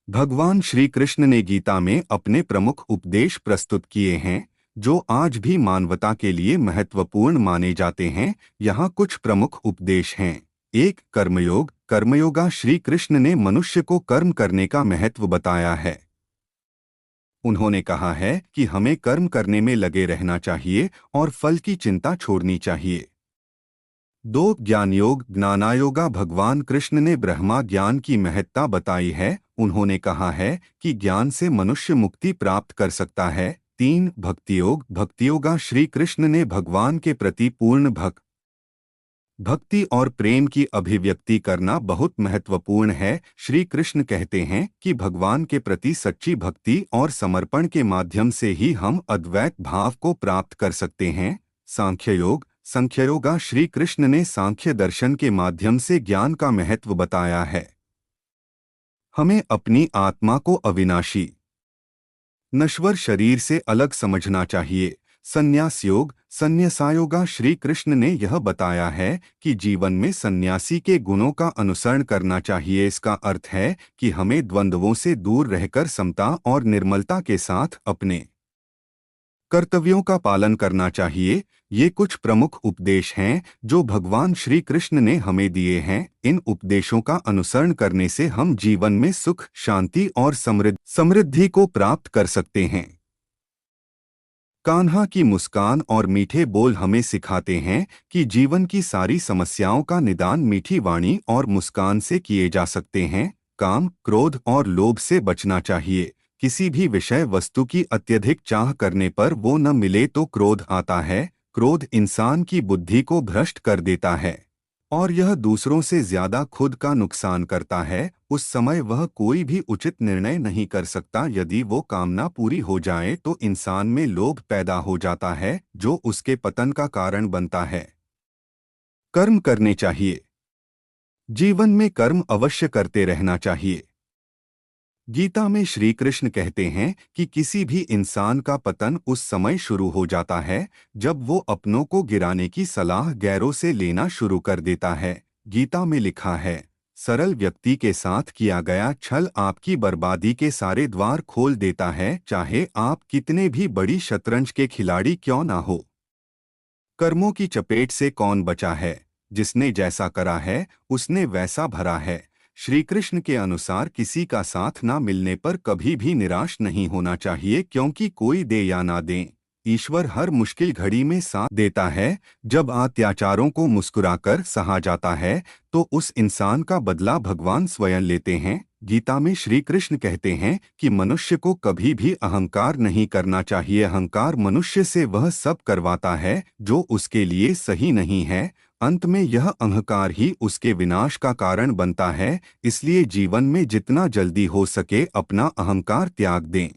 भगवान श्री कृष्ण ने गीता में अपने प्रमुख उपदेश प्रस्तुत किए हैं जो आज भी मानवता के लिए महत्वपूर्ण माने जाते हैं। यहाँ कुछ प्रमुख उपदेश हैं। एक, कर्मयोग। कर्मयोगा श्री कृष्ण ने मनुष्य को कर्म करने का महत्व बताया है। उन्होंने कहा है कि हमें कर्म करने में लगे रहना चाहिए और फल की चिंता छोड़नी चाहिए। दो, ज्ञानयोग। ज्ञानायोगा भगवान कृष्ण ने ब्रह्मा ज्ञान की महत्ता बताई है। उन्होंने कहा है कि ज्ञान से मनुष्य मुक्ति प्राप्त कर सकता है। तीन, भक्तियोग। भक्तियोगा श्री कृष्ण ने भगवान के प्रति पूर्ण भक्ति और प्रेम की अभिव्यक्ति करना बहुत महत्वपूर्ण है। श्री कृष्ण कहते हैं कि भगवान के प्रति सच्ची भक्ति और समर्पण के माध्यम से ही हम अद्वैत भाव को प्राप्त कर सकते हैं। सांख्ययोग। सांख्ययोगा श्री कृष्ण ने सांख्य दर्शन के माध्यम से ज्ञान का महत्व बताया है। हमें अपनी आत्मा को अविनाशी नश्वर शरीर से अलग समझना चाहिए। संन्यास योग। संन्यासायोगा श्री कृष्ण ने यह बताया है कि जीवन में सन्यासी के गुणों का अनुसरण करना चाहिए। इसका अर्थ है कि हमें द्वंद्वों से दूर रहकर समता और निर्मलता के साथ अपने कर्तव्यों का पालन करना चाहिए। ये कुछ प्रमुख उपदेश हैं जो भगवान श्री कृष्ण ने हमें दिए हैं। इन उपदेशों का अनुसरण करने से हम जीवन में सुख, शांति और समृद्धि को प्राप्त कर सकते हैं। कान्हा की मुस्कान और मीठे बोल हमें सिखाते हैं कि जीवन की सारी समस्याओं का निदान मीठी वाणी और मुस्कान से किए जा सकते हैं। काम, क्रोध और लोभ से बचना चाहिए। किसी भी विषय वस्तु की अत्यधिक चाह करने पर वो न मिले तो क्रोध आता है। क्रोध इंसान की बुद्धि को भ्रष्ट कर देता है और यह दूसरों से ज्यादा खुद का नुकसान करता है। उस समय वह कोई भी उचित निर्णय नहीं कर सकता। यदि वो कामना पूरी हो जाए तो इंसान में लोभ पैदा हो जाता है जो उसके पतन का कारण बनता है। कर्म करने चाहिए। जीवन में कर्म अवश्य करते रहना चाहिए। गीता में श्री कृष्ण कहते हैं कि किसी भी इंसान का पतन उस समय शुरू हो जाता है जब वो अपनों को गिराने की सलाह गैरों से लेना शुरू कर देता है। गीता में लिखा है, सरल व्यक्ति के साथ किया गया छल आपकी बर्बादी के सारे द्वार खोल देता है, चाहे आप कितने भी बड़ी शतरंज के खिलाड़ी क्यों ना हो। कर्मों की चपेट से कौन बचा है? जिसने जैसा करा है उसने वैसा भरा है। श्री कृष्ण के अनुसार किसी का साथ ना मिलने पर कभी भी निराश नहीं होना चाहिए, क्योंकि कोई दे या ना दे, ईश्वर हर मुश्किल घड़ी में साथ देता है। जब अत्याचारों को मुस्कुराकर सहा जाता है तो उस इंसान का बदला भगवान स्वयं लेते हैं। गीता में श्री कृष्ण कहते हैं कि मनुष्य को कभी भी अहंकार नहीं करना चाहिए। अहंकार मनुष्य से वह सब करवाता है जो उसके लिए सही नहीं है। अंत में यह अहंकार ही उसके विनाश का कारण बनता है। इसलिए जीवन में जितना जल्दी हो सके अपना अहंकार त्याग दें।